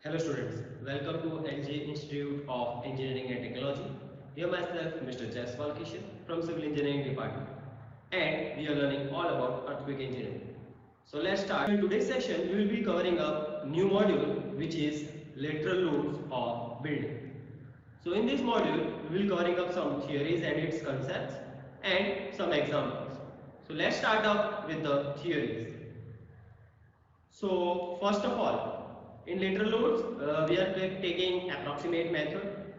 Hello students, welcome to NJ Institute of Engineering and Technology. Here myself, Mr. Jaiswal Kishan from Civil Engineering Department, and we are learning all about earthquake engineering. So let's start. In today's session, we will be covering a new module which is lateral loads of building. So in this module, we will covering up some theories and its concepts and some examples. So let's start up with the theories. So first of all, in lateral loads, we are taking approximate method,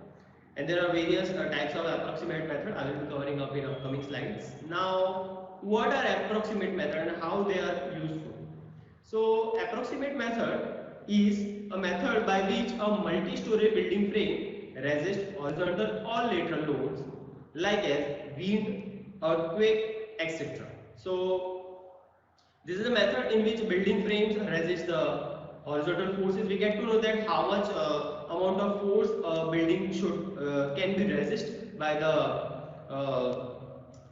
and there are various types of approximate method. I will be covering up in upcoming slides. Now, what are approximate method and how they are useful? So approximate method is a method by which a multi-story building frame resists horizontal or lateral loads like as wind, earthquake, etc. So this is a method in which building frames resist the horizontal forces. We get to know that how much amount of force a building should can be resist by the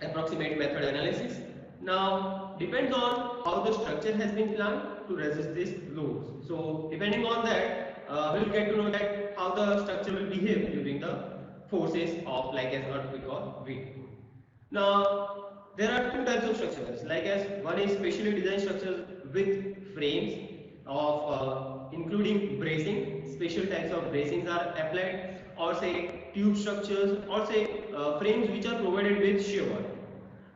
approximate method analysis. Now depends on how the structure has been planned to resist these loads. So depending on that, we will get to know that how the structure will behave during the forces of like as earthquake or wind. Now, there are two types of structures, like as one is specially designed structures with frames of including bracing. Special types of bracings are applied, or say tube structures, or say frames which are provided with shear wall.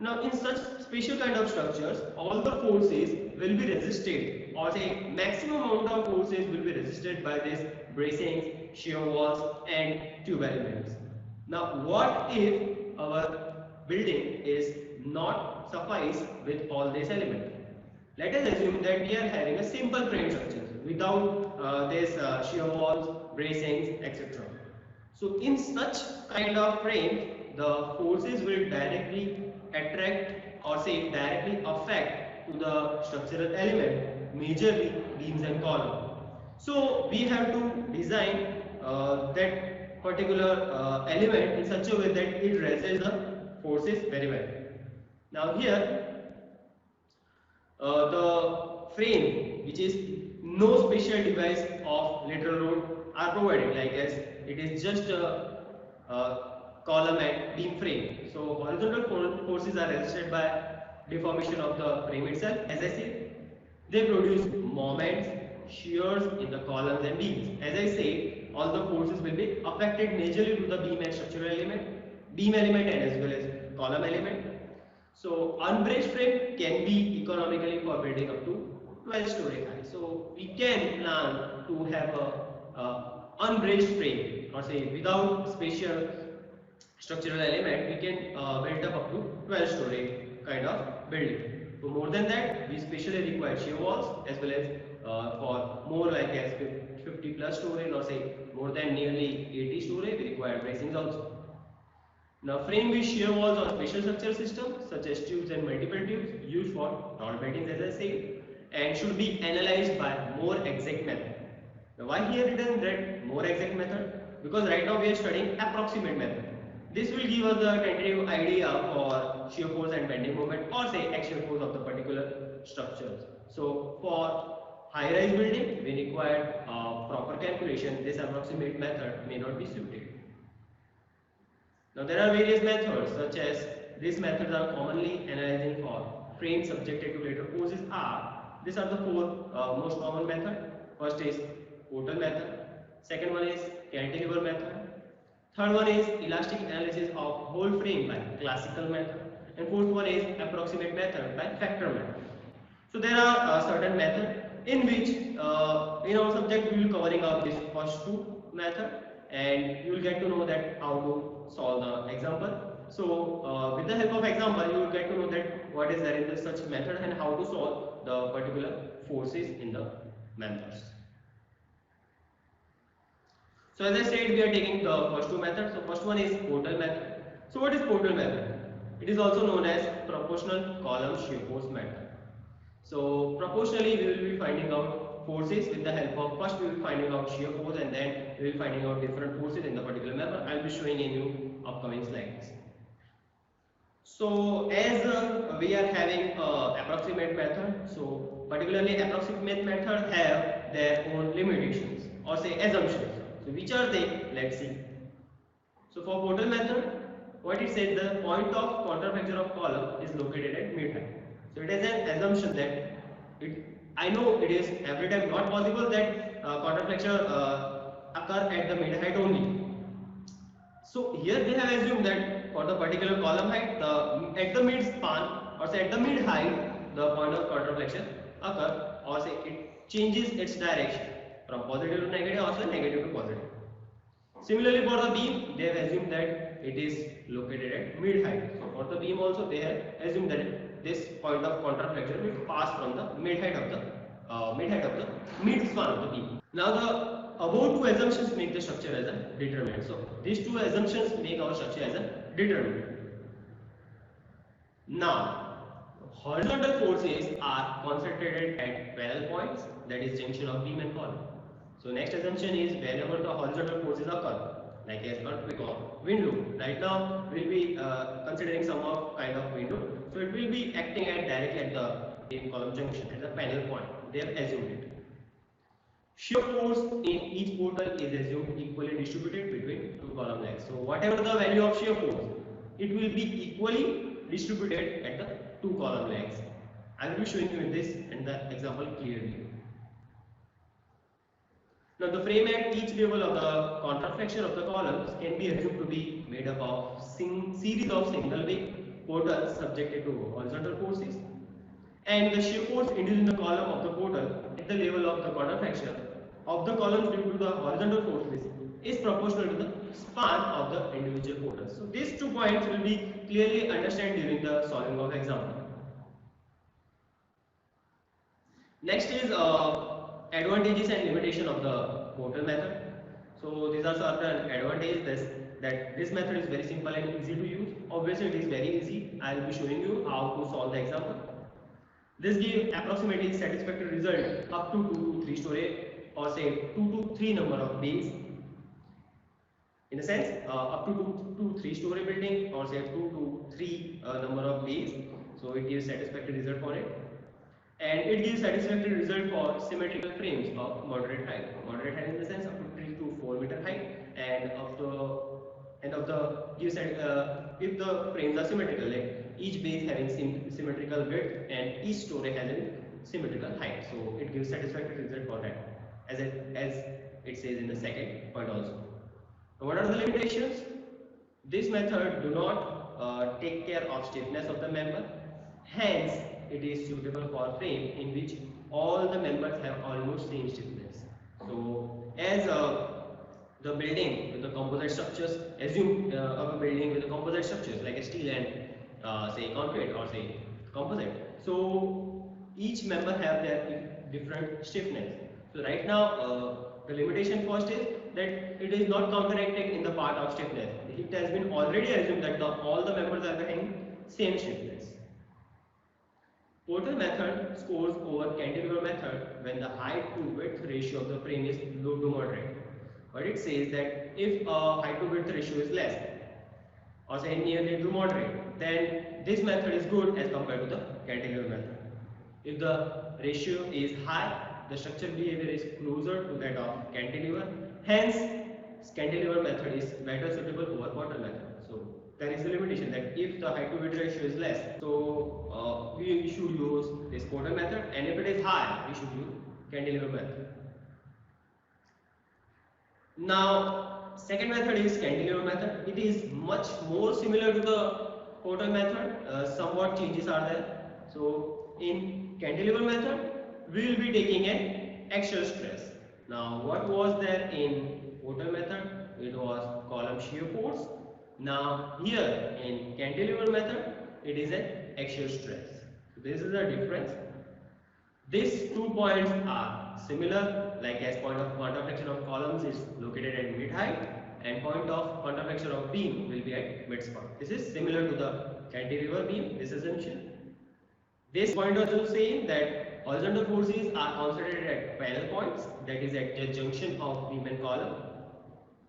Now, in such special kind of structures, all the forces will be resisted, or say maximum amount of forces will be resisted by these bracings, shear walls, and tube elements. Now, what if our building is not suffice with all these elements? Let us assume that we are having a simple frame structure without this shear walls, bracings, etc. So in such kind of frame, the forces will directly attract or say directly affect to the structural element, majorly beams and columns. So we have to design that particular element in such a way that it resists the forces very well. Now here the frame which is no special device of lateral load are provided, like as it is just a column and beam frame. So horizontal forces are resisted by deformation of the frame itself. As I said, they produce moments, shears in the columns and beams. As I say, all the forces will be affected majorly to the beam and structural element, beam element and as well as column element. So unbraced frame can be economically for building up to 12 story high. So we can plan to have a unbraced frame, or say without special structural element, we can build up to 12 story kind of building. For more than that, we specially require shear walls, as well as for more like as 50 plus story, or say more than nearly 80 story, we require bracings also. Now, frame with shear walls or special structure systems such as tubes and multiple tubes used for tall buildings, as I said, and should be analyzed by more exact method. Now, why here written that more exact method? Because right now we are studying approximate method. This will give us a tentative idea for shear force and bending moment, or say axial force of the particular structures. So for high-rise building, we require proper calculation. This approximate method may not be suited. Now there are various methods, such as these methods are commonly analyzing for frames subjected to lateral forces are, these are the four most common method. First is Portal method, second one is cantilever method, third one is elastic analysis of whole frame by classical method, and fourth one is approximate method by factor method. So there are certain methods in which in our subject we will covering up this first two method, and you will get to know that how to solve the example. So with the help of example, you will get to know that what is there in the such method and how to solve the particular forces in the members. So as I said, we are taking the first two methods. So first one is Portal method. So what is Portal method? It is also known as proportional column shear force method. So proportionally we will be finding out forces with the help of, first we will be finding out shear force, and then we will be finding out different forces in the particular member. I will be showing in you upcoming slides. So as we are having approximate method, so particularly approximate method have their own limitations. or say assumptions. So which are they? Let's see. So for Portal method, what it says, the point of counterfactual of column is located at mid height. So it is an assumption that I know it is every time not possible that counterfactual occur at the mid height only. So here they have assumed that for the particular column height, at the mid span or say at the mid height, the point of counterflexion occur or say it changes its direction from positive to negative or say negative to positive. Similarly for the beam, they have assumed that it is located at mid height. So for the beam also they have assumed that this point of counterflexion will pass from the mid height of the mid span of the beam. Now the above two assumptions make the structure as a determinant. So these two assumptions make our structure as a determinant. Now horizontal forces are concentrated at parallel points, that is junction of beam and column. So next assumption is whenever the horizontal forces occur, like as earthquake or wind load. Right now we will be considering some of kind of wind load. So it will be acting at directly at the beam column junction at the panel point. They have assumed it. Shear force in each portal is assumed equally distributed between two column legs. So whatever the value of shear force, it will be equally distributed at the two column legs. I will be showing you this in the example clearly. Now the frame at each level of the counterflexion of the columns can be assumed to be made up of series of single wing portals subjected to horizontal forces, and the shear force induced in the column of the portal at the level of the counterflexion of the columns due to the horizontal forces is proportional to the span of the individual portals. So these 2 points will be clearly understood during the solving of example. Next is advantages and limitation of the portal method. So these are certain advantages that this method is very simple and easy to use. Obviously it is very easy. I will be showing you how to solve the example. This gives approximately satisfactory result up to 2 to 3 story or say 2 to 3 number of bays. In a sense, up to 2 to 3 story building or say 2 to 3 number of bays. So it gives satisfactory result for it. And it gives satisfactory result for symmetrical frames of moderate height. Moderate height in the sense up to 3 to 4 meter height, and if the frames are symmetrical, like each base having symmetrical width and each story has a symmetrical height. So it gives satisfactory result for that, as it says in the second point also. Now, what are the limitations? This method do not take care of stiffness of the member. Hence, it is suitable for frame in which all the members have almost same stiffness. So, as the building with the composite structures, assume a building with the composite structures like a steel and say concrete or say composite. So, each member have their different stiffness. So, right now, the limitation first is that it is not counteracted in the part of stiffness. It has been already assumed that all the members are having same stiffness. Portal method scores over cantilever method when the height to width ratio of the frame is low to moderate. But it says that if height to width ratio is less or say nearly to moderate, then this method is good as compared to the cantilever method. If the ratio is high, the structural behavior is closer to that of cantilever. Hence, cantilever method is better suitable over portal method. So there is a limitation that if the height to width ratio is less, so we should use this portal method, and if it is high, we should use cantilever method. Now, second method is cantilever method. It is much more similar to the portal method. Somewhat changes are there. So in cantilever method, we will be taking an axial stress. Now, what was there in portal method? It was column shear force. Now, here in cantilever method, it is an axial stress. So this is the difference. These 2 points are similar, like as point of counterflexion of columns is located at mid height, and point of counterflexion of beam will be at mid span. This is similar to the cantilever beam, this assumption. This point also saying that horizontal forces are concentrated at parallel points, that is at the junction of beam and column.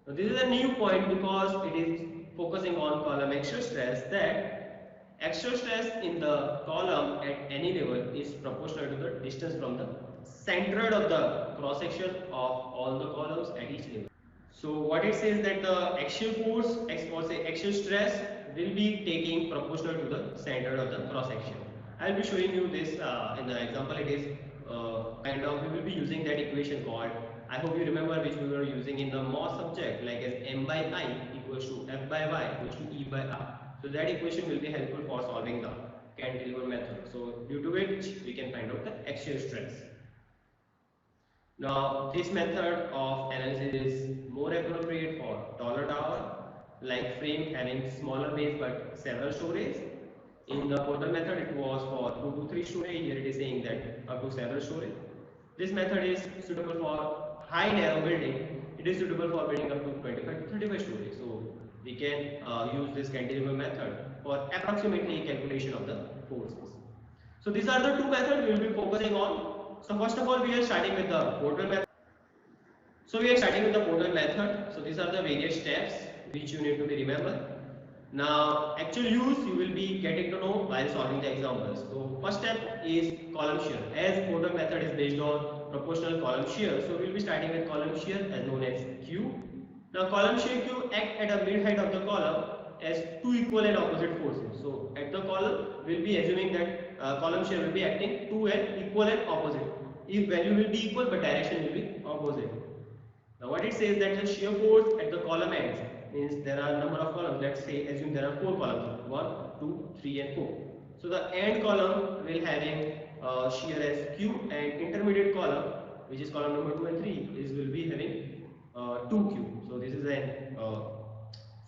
Now this is a new point because it is focusing on column axial stress, that axial stress in the column at any level is proportional to the distance from the centroid of the cross section of all the columns at each level. So what it says that the axial force or say axial stress will be taking proportional to the centroid of the cross section. I will be showing you this in the example. It is we will be using that equation called, I hope you remember, which we were using in the MOS subject, like as m by I equals to f by y equals to e by r. So that equation will be helpful for solving the cantilever method. So due to which we can find out the axial stress. Now this method of analysis is more appropriate for taller tower, like frame having smaller base but several stories. In the Porter method, it was for 2 to 3 story. Here it is saying that up to 7 story. This method is suitable for high narrow building. It is suitable for building up to 25 to 35 stories. So we can use this cantilever method for approximately calculation of the forces. So these are the two methods we will be focusing on. So first of all, we are starting with the Porter method. So we are starting with the Porter method. So these are the various steps which you need to be remember. Now, actual use you will be getting to know while solving the examples. So, first step is column shear. As Porter method is based on proportional column shear, so we will be starting with column shear as known as Q. Now, column shear Q act at a mid height of the column as two equal and opposite forces. So, at the column, we will be assuming that column shear will be acting to an equal and opposite. If value will be equal, but direction will be opposite. Now, what it says that the shear force at the column ends means there are number of columns. Let's say assume there are 4 columns, 1, 2, 3 and 4. So the end column will having shear as Q, and intermediate column, which is column number 2 and 3, will be having 2Q. So this is an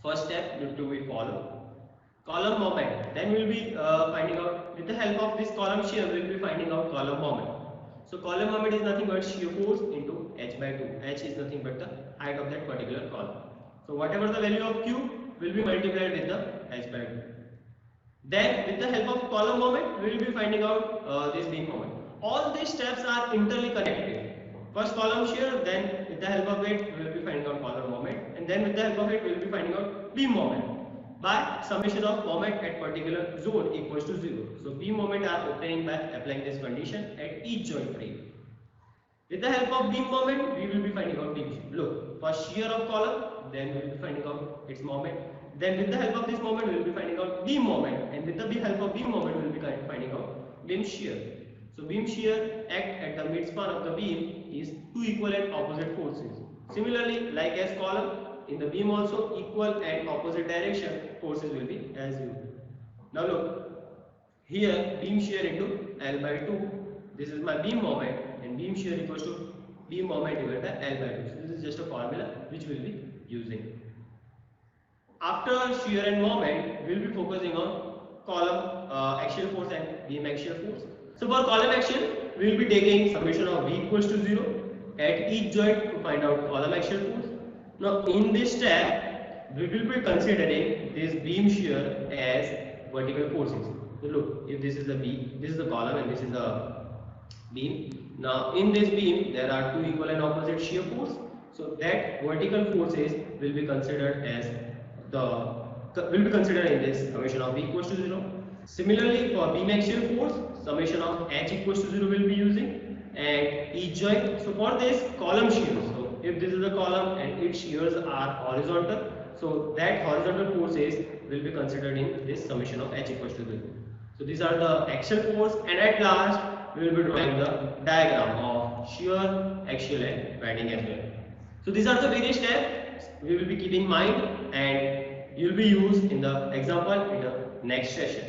first step to be follow. Column moment. Then we will be finding out with the help of this column shear. We will be finding out column moment. So column moment is nothing but shear force into h by 2. H is nothing but the height of that particular column. So whatever the value of Q will be multiplied with the h by 2. Then with the help of column moment, we will be finding out this beam moment. All these steps are internally connected. First column shear, then with the help of it, we will be finding out column moment, and then with the help of it, we will be finding out beam moment by summation of moment at particular zone equals to 0. So beam moment are obtained by applying this condition at each joint frame. With the help of beam moment, we will be finding out beam shear. Look, first shear of column, then we will be finding out its moment. Then with the help of this moment, we will be finding out beam moment, and with the help of beam moment, we will be finding out beam shear. So beam shear act at the midspan of the beam is two equal and opposite forces. Similarly, like as column, in the beam also equal and opposite direction forces will be as usual. Now look, here beam shear into L by 2. This is my beam moment, and beam shear equals to beam moment divided by L by 2. So this is just a formula which we will be using. After shear and moment, we will be focusing on column axial force and beam axial force. So for column axial, we will be taking summation of V equals to 0 at each joint to find out column axial force. Now in this step, we will be considering this beam shear as vertical forces. So look, if this is the beam, this is the column and this is the beam. Now in this beam, there are two equal and opposite shear force. So that vertical forces will be considered as in this summation of V equals to 0. Similarly, for beam axial force, summation of H equals to 0 will be using, and each joint. So for this column shear, so if this is the column and its shears are horizontal, so that horizontal forces will be considered in this summation of H equals to 0. So these are the axial force, and at last we will be drawing the diagram of shear, axial and bending as well. So these are the various steps we will be keeping in mind, and you will be used in the example in the next session.